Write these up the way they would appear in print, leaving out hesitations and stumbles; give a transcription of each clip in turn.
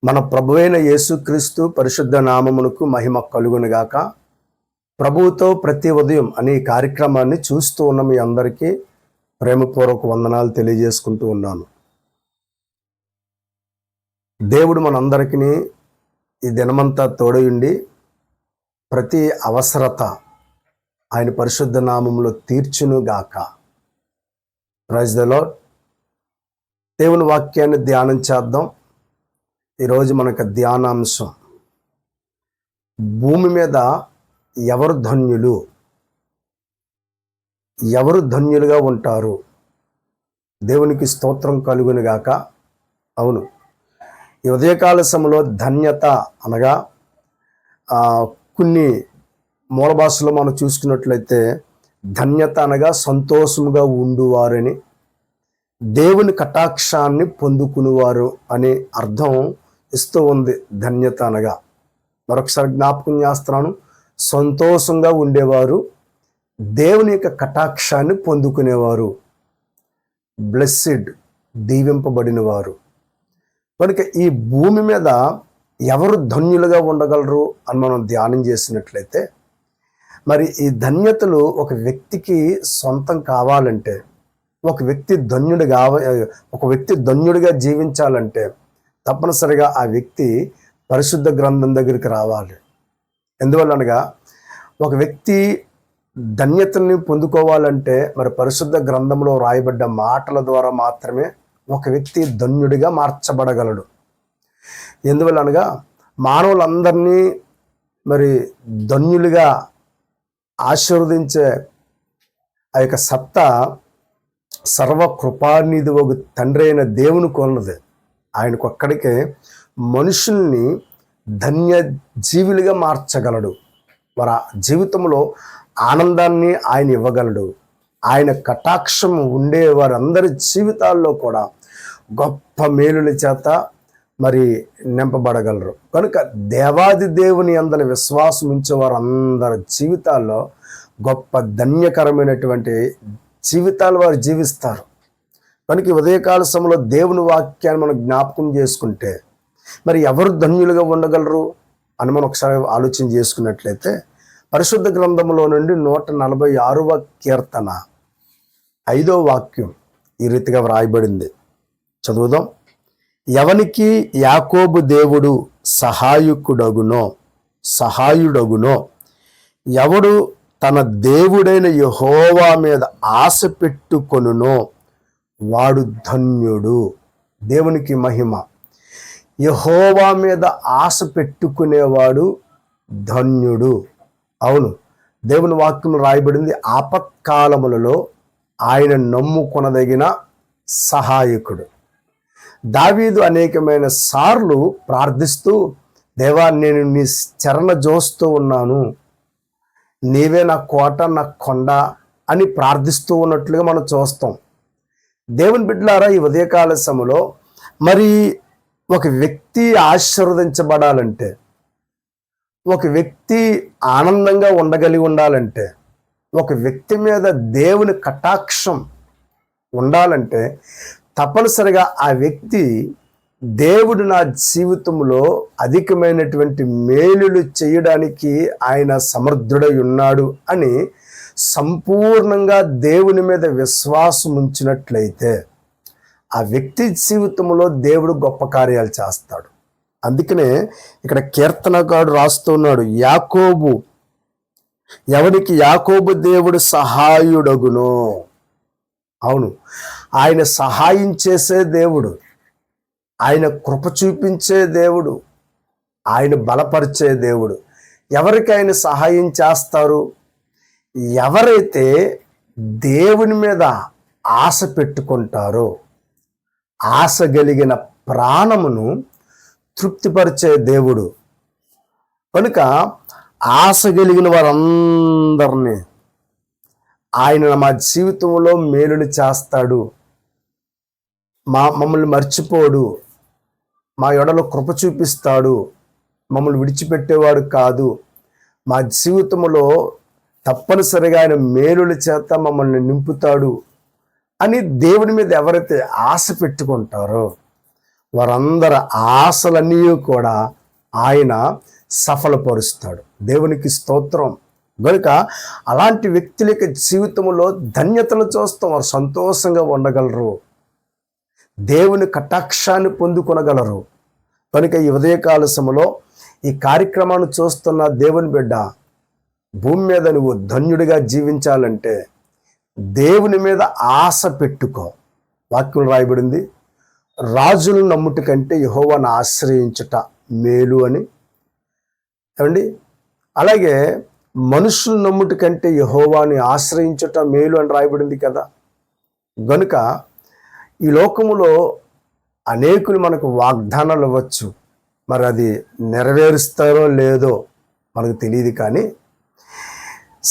మన ప్రభువైన యేసుక్రీస్తు పరిశుద్ధ నామమునకు మహిమ కలుగునుగాక. ప్రభువుతో ప్రతి ఉదయం అనే కార్యక్రమాన్ని చూస్తూ ఉన్న మీ అందరికీ ప్రేమపూర్వక వందనాలు తెలియజేసుకుంటూ ఉన్నాను. దేవుడు మనందరికీ ఈ దినమంతా తోడయుండి ప్రతి అవసరత ఆయన పరిశుద్ధ నామములో తీర్చునుగాక. Praise the lord. దేవుని వాక్యాన్ని ధ్యానం చేద్దాం. ఈరోజు మనకు ధ్యానాంశం, భూమి మీద ఎవరు ధన్యులు, ఎవరు ధన్యులుగా ఉంటారు? దేవునికి స్తోత్రం కలుగునుగాక. అవును, ఈ ఉదయకాల సమయంలో ధన్యత అనగా కొన్ని మూల భాషలో మనం చూసుకున్నట్లయితే ధన్యత అనగా సంతోషముగా ఉండువారని, దేవుని కటాక్షాన్ని పొందుకునేవారు అనే అర్థం ఇస్తూ ఉంది ధన్యత అనగా. మరొకసారి జ్ఞాపకం చేస్తున్నాను, సంతోషంగా ఉండేవారు, దేవుని యొక్క కటాక్షాన్ని పొందుకునేవారు, బ్లెస్సిడ్, దీవింపబడిన వారు. కనుక ఈ భూమి మీద ఎవరు ధన్యులుగా ఉండగలరు అని మనం ధ్యానం చేసినట్లయితే, మరి ఈ ధన్యతలు ఒక వ్యక్తికి సొంతం కావాలంటే, ఒక వ్యక్తి ధన్యుడిగా జీవించాలంటే తప్పనిసరిగా ఆ వ్యక్తి పరిశుద్ధ గ్రంథం దగ్గరికి రావాలి. ఎందువల్లనగా ఒక వ్యక్తి ధన్యతని పొందుకోవాలంటే మరి పరిశుద్ధ గ్రంథంలో రాయబడ్డ మాటల ద్వారా మాత్రమే ఒక వ్యక్తి ధన్యుడిగా మార్చబడగలడు. ఎందువల్లనగా మానవులందరినీ మరి ధన్యులుగా ఆశీర్వదించే ఆ యొక్క సత్తా సర్వకృపానిధి ఒక తండ్రి అయిన దేవుని కొన్నది. ఆయనకు ఒక్కడికే మనుషుల్ని ధన్య జీవులుగా మార్చగలడు. వారి జీవితంలో ఆనందాన్ని ఆయన ఇవ్వగలడు. ఆయన కటాక్షం ఉండే వారందరి జీవితాల్లో కూడా గొప్ప మేలుల చేత మరి నింపబడగలరు. కనుక దేవాది దేవుని అందరి విశ్వాసం ఉంచే వారందరి జీవితాల్లో గొప్ప ధన్యకరమైనటువంటి జీవితాలు వారు జీవిస్తారు. కనుక ఉదయకాల సమయంలో దేవుని వాక్యాన్ని మనం జ్ఞాపకం చేసుకుంటే మరి ఎవరు ధన్యులుగా ఉండగలరు అని మనం ఒకసారి ఆలోచన చేసుకున్నట్లయితే, పరిశుద్ధ గ్రంథంలో నుండి 146వ కీర్తన 5వ వాక్యం ఈ రీతిగా వ్రాయబడింది. చదువుదాం. ఎవనికి యాకోబు దేవుడు సహాయుడగునో, ఎవడు తన దేవుడైన యెహోవా మీద ఆశ పెట్టుకొనునో వాడు ధన్యుడు. దేవునికి మహిమ. యెహోవా మీద ఆశ పెట్టుకునేవాడు ధన్యుడు. అవును, దేవుని వాక్యం రాయబడింది, ఆపత్కాలములలో ఆయన నమ్ముకొనదగిన సహాయకుడు. దావీదు అనేకమైన సార్లు ప్రార్థిస్తూ, దేవా నేను నీ చరణ చూస్తూ ఉన్నాను, నీవే నా కోట, నా కొండ అని ప్రార్థిస్తూ ఉన్నట్లుగా మనం చూస్తాం. దేవుని బిడ్డలారా, ఈ ఉదయకాల సమయంలో మరి ఒక వ్యక్తి ఆశీర్వదించబడాలంటే, ఒక వ్యక్తి ఆనందంగా ఉండగలిగి ఉండాలంటే, ఒక వ్యక్తి మీద దేవుని కటాక్షం ఉండాలంటే తప్పనిసరిగా ఆ వ్యక్తి దేవుడు నా జీవితంలో అధికమైనటువంటి మేలులు చేయడానికి ఆయన సమర్థుడై ఉన్నాడు అని సంపూర్ణంగా దేవుని మీద విశ్వాసం ఉంచినట్లయితే ఆ వ్యక్తి జీవితంలో దేవుడు గొప్ప కార్యాలు చేస్తాడు. అందుకనే ఇక్కడ కీర్తనకారుడు రాస్తున్నాడు, ఎవరికి యాకోబు దేవుడు సహాయుడగునో. అవును, ఆయన సహాయం చేసే దేవుడు, ఆయన కృప చూపించే దేవుడు, ఆయన బలపరిచే దేవుడు. ఎవరికి ఆయన సహాయం చేస్తారు? ఎవరైతే దేవుని మీద ఆశ పెట్టుకుంటారో, ఆశ కలిగిన ప్రాణమును తృప్తిపరిచే దేవుడు. కనుక ఆశ కలిగిన వారందరినీ ఆయన మా జీవితంలో మేలుని చేస్తాడు, మమ్మల్ని మర్చిపోడు, మా ఎడలో కృప చూపిస్తాడు, మమ్మల్ని విడిచిపెట్టేవాడు కాదు, మా జీవితంలో తప్పనిసరిగా ఆయన మేలుల చేత మమ్మల్ని నింపుతాడు అని దేవుని మీద ఎవరైతే ఆశ పెట్టుకుంటారో వారందరి ఆశలన్నీ కూడా ఆయన సఫలపరుస్తాడు. దేవునికి స్తోత్రం. కనుక అలాంటి వ్యక్తుల యొక్క జీవితంలో ధన్యతను చూస్తాం. వారు సంతోషంగా ఉండగలరు, దేవుని కటాక్షాన్ని పొందుకొనగలరు. కనుక ఈ ఉదయకాల సమయంలో ఈ కార్యక్రమాన్ని చూస్తున్న దేవుని బిడ్డ, భూమి మీద నువ్వు ధన్యుడిగా జీవించాలంటే దేవుని మీద ఆశ పెట్టుకో. వాక్యం రాయబడింది, రాజులను నమ్ముట కంటే యెహోవాను ఆశ్రయించుట మేలు అని. ఏమండి, అలాగే మనుషులు నమ్ముట కంటే యెహోవాని ఆశ్రయించుట మేలు అని రాయబడింది కదా. గనుక ఈ లోకములో అనేకులు మనకు వాగ్దానాలు ఇవ్వచ్చు, మరి అది నెరవేరుస్తారో లేదో మనకు తెలియదు. కానీ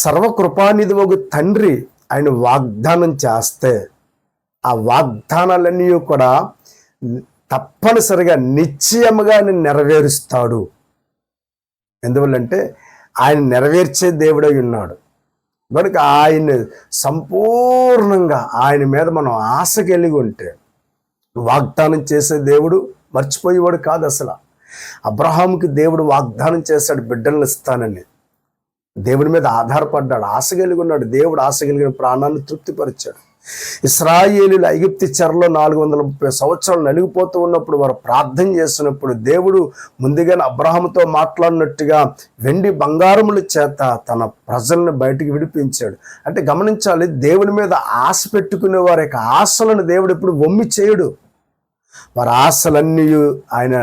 సర్వకృపానిధివగు తండ్రి ఆయన వాగ్దానం చేస్తే ఆ వాగ్దానాలన్నీ కూడా తప్పనిసరిగా నిశ్చయముగా ఆయన నెరవేరుస్తాడు. ఎందువల్లంటే ఆయన నెరవేర్చే దేవుడై ఉన్నాడు. కనుక ఆయన సంపూర్ణంగా ఆయన మీద మనం ఆశ కలిగి ఉంటే, వాగ్దానం చేసే దేవుడు మర్చిపోయేవాడు కాదు. అసలు అబ్రహాముకి దేవుడు వాగ్దానం చేశాడు, బిడ్డలను ఇస్తానని. దేవుని మీద ఆధారపడ్డాడు, ఆశ కలిగి ఉన్నాడు. దేవుడు ఆశ కలిగిన ప్రాణాన్ని తృప్తిపరిచాడు. ఇశ్రాయేలీయులు ఐగుప్తు చెరలో 430 సంవత్సరాలు నలిగిపోతూ ఉన్నప్పుడు వారు ప్రార్థన చేసినప్పుడు దేవుడు ముందుగానే అబ్రహాముతో మాట్లాడినట్టుగా వెండి బంగారముల చేత తన ప్రజలను బయటికి విడిపించాడు. అంటే గమనించాలి, దేవుని మీద ఆశ పెట్టుకునే వారి యొక్క ఆశలను దేవుడు ఎప్పుడు వమ్మి చేయడు. వారి ఆశలన్నీ ఆయన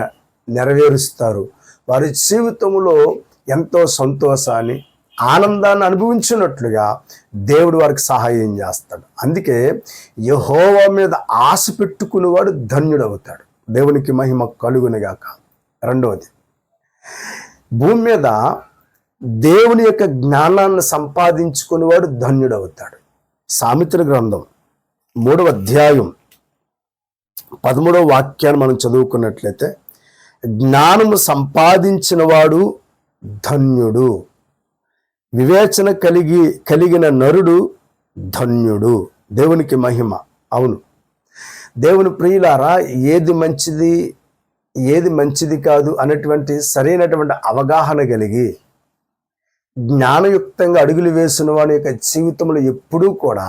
నెరవేరుస్తారు. వారి జీవితంలో ఎంతో సంతోషాన్ని, ఆనందాన్ని అనుభవించినట్లుగా దేవుడు వారికి సహాయం చేస్తాడు. అందుకే యెహోవా మీద ఆశ పెట్టుకునేవాడు ధన్యుడవుతాడు. దేవునికి మహిమ కలుగునుగాక. రెండవది, భూమి మీద దేవుని యొక్క జ్ఞానాన్ని సంపాదించుకునేవాడు ధన్యుడవుతాడు. సామెతల గ్రంథం 3వ అధ్యాయం 13వ వాక్యాన్ని మనం చదువుకున్నట్లయితే, జ్ఞానము సంపాదించిన వాడు ధన్యుడు, వివేచన కలిగిన నరుడు ధన్యుడు. దేవునికి మహిమ. అవును, దేవుని ప్రియులారా, ఏది మంచిది కాదు అనేటువంటి సరైనటువంటి అవగాహన కలిగి జ్ఞానయుక్తంగా అడుగులు వేసిన వాడి యొక్క జీవితంలో ఎప్పుడూ కూడా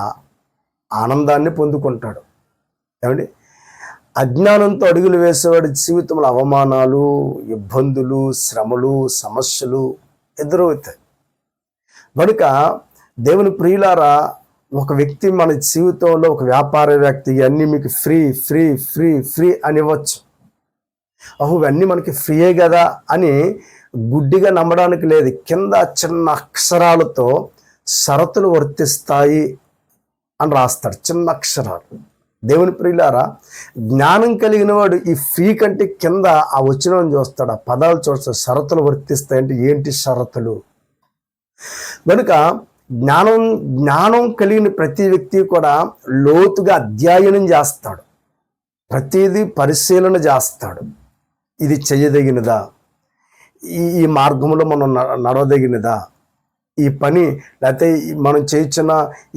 ఆనందాన్ని పొందుకుంటాడు. ఏమండి, అజ్ఞానంతో అడుగులు వేసేవాడి జీవితంలో అవమానాలు, ఇబ్బందులు, శ్రమలు, సమస్యలు ఎదురవుతాయి. కనుక దేవుని ప్రియులారా, ఒక వ్యక్తి మన జీవితంలో, ఒక వ్యాపార వ్యక్తి, అన్నీ మీకు ఫ్రీ ఫ్రీ ఫ్రీ ఫ్రీ అని ఇవ్వచ్చు. ఇవన్నీ మనకి ఫ్రీయే కదా అని గుడ్డిగా నమ్మడానికి లేదు. కింద చిన్న అక్షరాలతో షరతులు వర్తిస్తాయి అని రాస్తాడు, చిన్న అక్షరాలు. దేవుని ప్రియులారా, జ్ఞానం కలిగిన వాడు ఈ ఫ్రీ కంటే కింద ఆ వచనం చూస్తాడు, ఆ పదాలు చూస్తాడు. షరతులు వర్తిస్తాయంటే ఏంటి షరతులు? కనుక జ్ఞానం కలిగిన ప్రతి వ్యక్తి కూడా లోతుగా అధ్యయనం చేస్తాడు, ప్రతిదీ పరిశీలన చేస్తాడు. ఇది చెయ్యదగినదా, ఈ మార్గంలో మనం నడవదగినదా, ఈ పని లేకపోతే మనం చేయించిన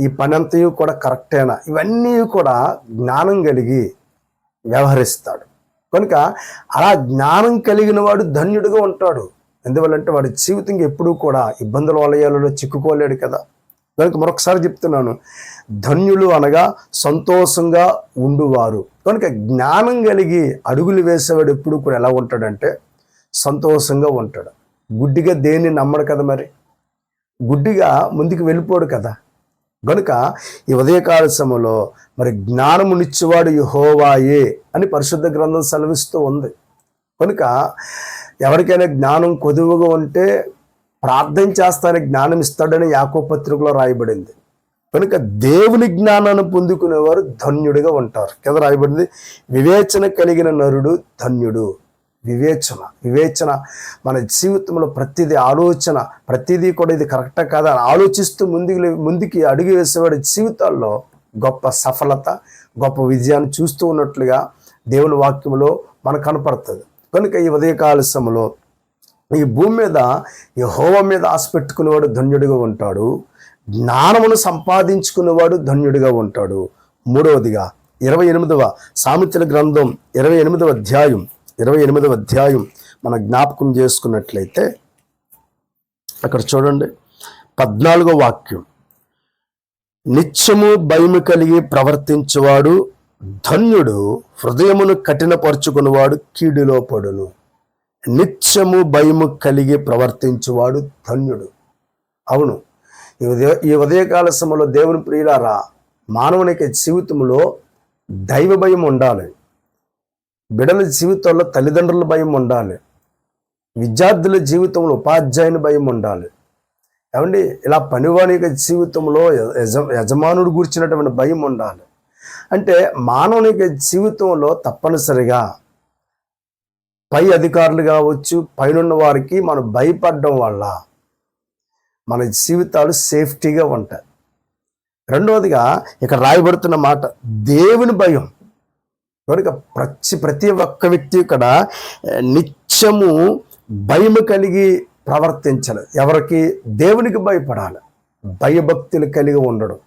ఈ పని అంతయు కూడా కరెక్టేనా, ఇవన్నీ కూడా జ్ఞానం కలిగి వ్యవహరిస్తాడు. కనుక అలా జ్ఞానం కలిగిన వాడు ధన్యుడిగా ఉంటాడు. ఎందువల్లంటే వాడి జీవితం ఎప్పుడూ కూడా ఇబ్బందుల వలయాలలో చిక్కుకోలేడు కదా. కనుక మరొకసారి చెప్తున్నాను, ధన్యులు అనగా సంతోషంగా ఉండువారు. కనుక జ్ఞానం కలిగి అడుగులు వేసేవాడు ఎప్పుడు కూడా ఎలా ఉంటాడంటే సంతోషంగా ఉంటాడు. గుడ్డిగా దేన్ని నమ్మడు కదా, మరి గుడ్డిగా ముందుకు వెళ్ళిపోడు కదా. కనుక ఈ ఉదయకాల సమయంలో మరి జ్ఞానమునిచ్చేవాడు యెహోవాయే అని పరిశుద్ధ గ్రంథం సెలవిస్తూ ఉంది. కనుక ఎవరికైనా జ్ఞానం కొదువుగా ఉంటే ప్రార్థన చేస్తానే జ్ఞానం ఇస్తాడని యాకోబు పత్రికలో రాయబడింది. కనుక దేవుని జ్ఞానాన్ని పొందుకునేవారు ధన్యుడిగా ఉంటారు. కింద రాయబడింది, వివేచన కలిగిన నరుడు ధన్యుడు. వివేచన మన జీవితంలో ప్రతిదీ ఆలోచన, ప్రతిదీ కూడా ఇది కరెక్టా కాదా అని ఆలోచిస్తూ ముందుకి అడుగు వేసేవాడి జీవితాల్లో గొప్ప సఫలత, గొప్ప విజయాన్ని చూస్తూ ఉన్నట్లుగా దేవుని వాక్యంలో మనకు కనపడుతుంది. కనుక ఈ ఉదయకాల సమయంలో ఈ భూమి మీద యెహోవా మీద ఆశ పెట్టుకునేవాడు ధన్యుడిగా ఉంటాడు, జ్ఞానమును సంపాదించుకునేవాడు ధన్యుడిగా ఉంటాడు. మూడవదిగా 28వ సామెతల గ్రంథం 28వ అధ్యాయం మనం జ్ఞాపకం చేసుకున్నట్లయితే అక్కడ చూడండి 14వ వాక్యం, నిత్యము భయము కలిగి ప్రవర్తించువాడు ధన్యుడు, హృదయమును కఠినపరుచుకున్నవాడు కీడులో పడును. నిత్యము భయము కలిగి ప్రవర్తించువాడు ధన్యుడు. అవును, ఈ ఉదయకాల సమయంలో దేవుని ప్రియులారా, మానవునికి జీవితంలో దైవ భయం ఉండాలి. బిడ్డల జీవితంలో తల్లిదండ్రుల భయం ఉండాలి. విద్యార్థుల జీవితంలో ఉపాధ్యాయుని భయం ఉండాలి. ఏమండి, ఇలా పనివాని జీవితంలో యజమానుడు గురించినటువంటి భయం ఉండాలి. అంటే మానవునికి జీవితంలో తప్పనిసరిగా పై అధికారులు కావచ్చు, పైనున్న వారికి మనం భయపడడం వల్ల మన జీవితాలు సేఫ్టీగా ఉంటాయి. రెండవదిగా ఇక్కడ రాయబడుతున్న మాట దేవుని భయం. కనుక ప్రతి ఒక్క వ్యక్తి ఇక్కడ నిత్యము భయము కలిగి ప్రవర్తించాలి. ఎవరికి? దేవునికి భయపడాలి. భయభక్తులు కలిగి ఉండడం.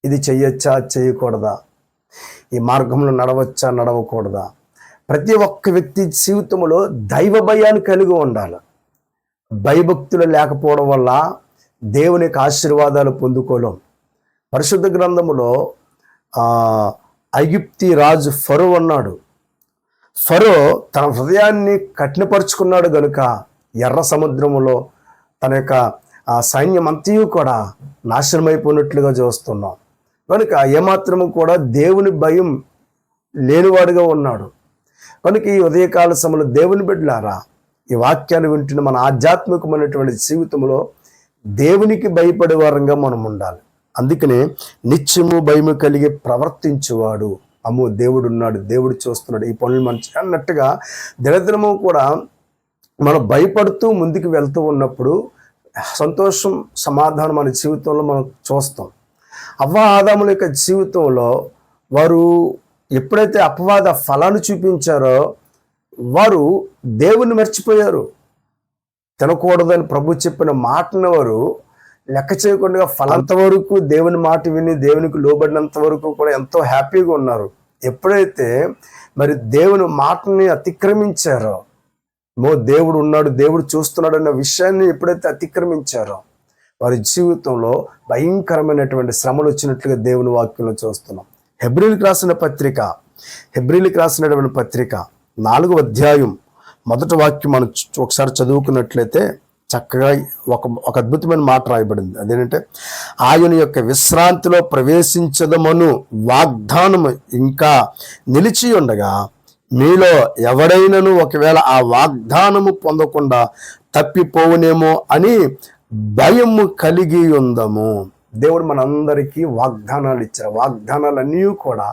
ఇది చెయ్యొచ్చా, చేయకూడదా, ఈ మార్గంలో నడవచ్చా, నడవకూడదా. ప్రతి ఒక్క వ్యక్తి జీవితంలో దైవ భయాన్ని కలిగి ఉండాలి. భయభక్తులు లేకపోవడం వల్ల దేవునికి ఆశీర్వాదాలు పొందుకోలేం. పరిశుద్ధ గ్రంథములో ఐగుప్తి రాజు ఫరో ఉన్నాడు. ఫరో తన హృదయాన్ని కఠినపరుచుకున్నాడు గనుక ఎర్ర సముద్రములో తన యొక్క సైన్యం అంతయు కూడా నాశనమైపోయినట్లుగా చూస్తున్నాం. కనుక ఏమాత్రము కూడా దేవుని భయం లేనివాడుగా ఉన్నాడు. కనుక ఈ ఉదయకాల సమయంలో దేవుని బిడ్డలారా, ఈ వాక్యాలు వింటున్న మన ఆధ్యాత్మికమైనటువంటి జీవితంలో దేవునికి భయపడే వారంగా మనం ఉండాలి. అందుకనే నిత్యము భయము కలిగి ప్రవర్తించువాడు, అమ్మో దేవుడు ఉన్నాడు, దేవుడు చూస్తున్నాడు, ఈ పనులు మంచి అన్నట్టుగా దినదినము కూడా మనం భయపడుతూ ముందుకు వెళ్తూ ఉన్నప్పుడు సంతోషం, సమాధానం మన జీవితంలో మనం చూస్తాం. ఆదాముల యొక్క జీవితంలో వారు ఎప్పుడైతే అపవాద ఫలాన్ని చూపించారో వారు దేవుని మర్చిపోయారు. తినకూడదని ప్రభు చెప్పిన మాటను వారు లెక్క చేయకుండా ఫలంత వరకు దేవుని మాట విని దేవునికి లోబడినంత వరకు కూడా ఎంతో హ్యాపీగా ఉన్నారు. ఎప్పుడైతే మరి దేవుని మాటని అతిక్రమించారో, దేవుడు ఉన్నాడు, దేవుడు చూస్తున్నాడు అన్న విషయాన్ని ఎప్పుడైతే అతిక్రమించారో వారి జీవితంలో భయంకరమైనటువంటి శ్రమలు వచ్చినట్లుగా దేవుని వాక్యంలో చూస్తున్నాం. హెబ్రీలకు రాసినటువంటి పత్రిక 4వ అధ్యాయం 1వ వాక్యం మనం ఒకసారి చదువుకున్నట్లయితే చక్కగా ఒక అద్భుతమైన మాట రాయబడింది. అదేంటంటే, ఆయన యొక్క విశ్రాంతిలో ప్రవేశించదమను వాగ్దానము ఇంకా నిలిచి ఉండగా మీలో ఎవడైనను ఒకవేళ ఆ వాగ్దానము పొందకుండా తప్పిపోవునేమో అని భయము కలిగి ఉందము. దేవుడు మనందరికీ వాగ్దానాలు ఇచ్చారు. వాగ్దానాలన్నీ కూడా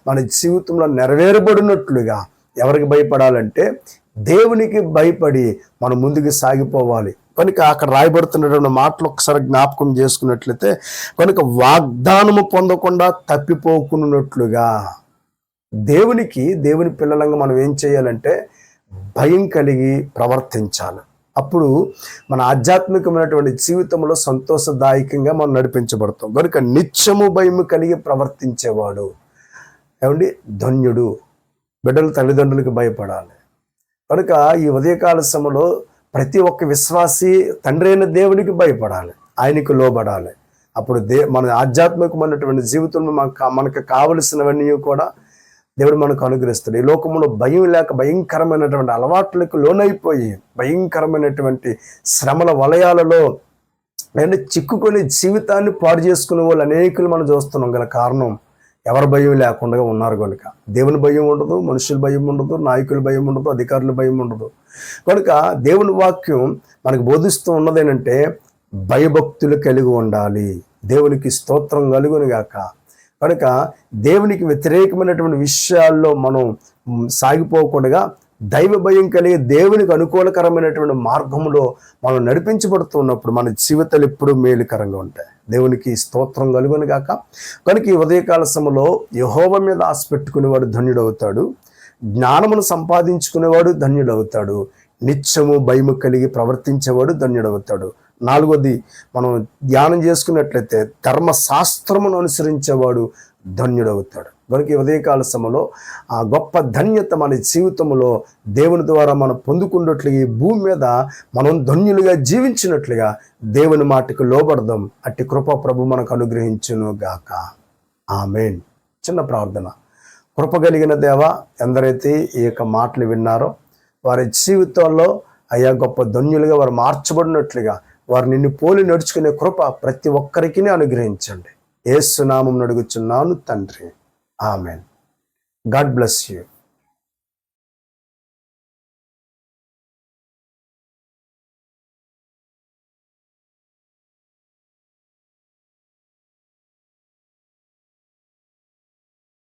మన జీవితంలో నెరవేరబడినట్లుగా ఎవరికి భయపడాలంటే దేవునికి భయపడి మనం ముందుకు సాగిపోవాలి. కనుక అక్కడ రాయబడుతున్నటువంటి మాటలు ఒకసారి జ్ఞాపకం చేసుకున్నట్లయితే, కనుక వాగ్దానము పొందకుండా తప్పిపోకున్నట్లుగా దేవుని పిల్లలంగా మనం ఏం చేయాలంటే భయం కలిగి ప్రవర్తించాలి. అప్పుడు మన ఆధ్యాత్మికమైనటువంటి జీవితంలో సంతోషదాయకంగా మనం నడిపించబడతాం. కనుక నిత్యము భయము కలిగి ప్రవర్తించేవాడు ఏమండి ధన్యుడు. బిడ్డలు తల్లిదండ్రులకు భయపడాలి. కనుక ఈ ఉదయకాల సమయంలో ప్రతి ఒక్క విశ్వాసి తండ్రి అయిన దేవునికి భయపడాలి, ఆయనకు లోబడాలి. అప్పుడు మన ఆధ్యాత్మికమైనటువంటి జీవితంలో మనకు కావలసినవన్నీ కూడా దేవుడు మనకు అనుగ్రహిస్తాడు. ఈ లోకంలో భయం లేక భయంకరమైనటువంటి అలవాట్లకు లోనైపోయి భయంకరమైనటువంటి శ్రమల వలయాలలో చిక్కుకొని జీవితాన్ని పాడు చేసుకునే వాళ్ళు అనేకులు మనం చూస్తున్నాం. గల కారణం ఎవరి భయం లేకుండా ఉన్నారు కనుక. దేవుని భయం ఉండదు, మనుషుల భయం ఉండదు, నాయకుల భయం ఉండదు, అధికారుల భయం ఉండదు. కనుక దేవుని వాక్యం మనకు బోధిస్తూ ఉన్నదేనంటే భయభక్తులు కలిగి ఉండాలి. దేవునికి స్తోత్రం కలుగును గాక. కనుక దేవునికి వ్యతిరేకమైనటువంటి విషయాల్లో మనం సాగిపోకుండా దైవ భయం కలిగి దేవునికి అనుకూలకరమైనటువంటి మార్గంలో మనం నడిపించబడుతున్నప్పుడు మన జీవితాలు ఎప్పుడూ మేలుకరంగా ఉంటాయి. దేవునికి స్తోత్రం కలుగును గాక. కనుక ఈ ఉదయకాల సమయంలో యెహోవా మీద ఆశ పెట్టుకునేవాడు ధన్యుడవుతాడు, జ్ఞానమును సంపాదించుకునేవాడు ధన్యుడవుతాడు, నిత్యము భయము కలిగి ప్రవర్తించేవాడు ధన్యుడవుతాడు. 4వది మనం ధ్యానం చేసుకున్నట్లయితే ధర్మశాస్త్రమును అనుసరించేవాడు ధన్యుడవుతాడు. కనుక ఈ ఉదయకాల సమయంలో ఆ గొప్ప ధన్యత మన జీవితంలో దేవుని ద్వారా మనం పొందుకున్నట్లుగా ఈ భూమి మీద మనం ధన్యులుగా జీవించినట్లుగా దేవుని మాటకు లోబడదాం. అట్టి కృప ప్రభు మనకు అనుగ్రహించును గాక. ఆమేన్. చిన్న ప్రార్థన. కృప కలిగిన దేవ, ఎందరైతే ఈ యొక్క మాటలు విన్నారో వారి జీవితాల్లో అయ్యా గొప్ప ధన్యులుగా వారు మార్చబడినట్లుగా వారు నిన్ను పోలి నడుచుకునే కృప ప్రతి ఒక్కరికి అనుగ్రహించండి. యేసు నామమున అడుగుచున్నాను తండ్రి. ఆమెన్. God bless you.